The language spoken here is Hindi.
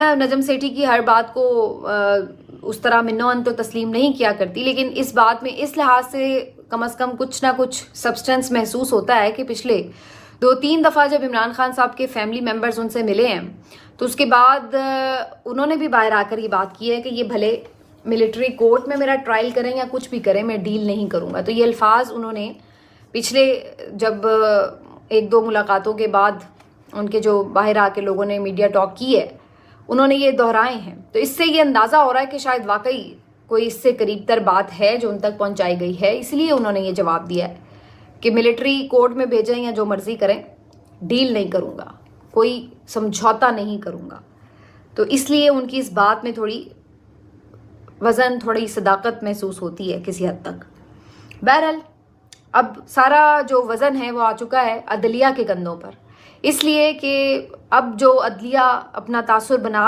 नजम सेठी की हर बात को उस तरह मिन्नोअन तो तस्लीम नहीं किया करती, लेकिन इस बात में इस लिहाज से कम अज़ कम कुछ ना कुछ सब्सटेंस महसूस होता है कि पिछले 2-3 दफ़ा जब इमरान खान साहब के फैमिली मेम्बर्स उनसे मिले हैं तो उसके बाद उन्होंने भी बाहर आकर ये बात की है कि ये भले मिलिट्री कोर्ट में मेरा ट्रायल करें या कुछ भी करें, मैं डील नहीं करूँगा। तो ये अल्फाज उन्होंने पिछले जब 1-2 मुलाकातों के बाद उनके जो बाहर आके लोगों ने मीडिया टॉक की है उन्होंने ये दोहराए हैं। तो इससे ये अंदाज़ा हो रहा है कि शायद वाकई कोई इससे करीब तर बात है जो उन तक पहुंचाई गई है, इसलिए उन्होंने ये जवाब दिया है कि मिलिट्री कोर्ट में भेजें या जो मर्जी करें, डील नहीं करूँगा, कोई समझौता नहीं करूँगा। तो इसलिए उनकी इस बात में थोड़ी वज़न, थोड़ी सदाकत महसूस होती है किसी हद तक। बहरहाल अब सारा जो वज़न है वो आ चुका है अदलिया के कंधों पर, इसलिए कि अब जो अदलिया अपना तासुर बना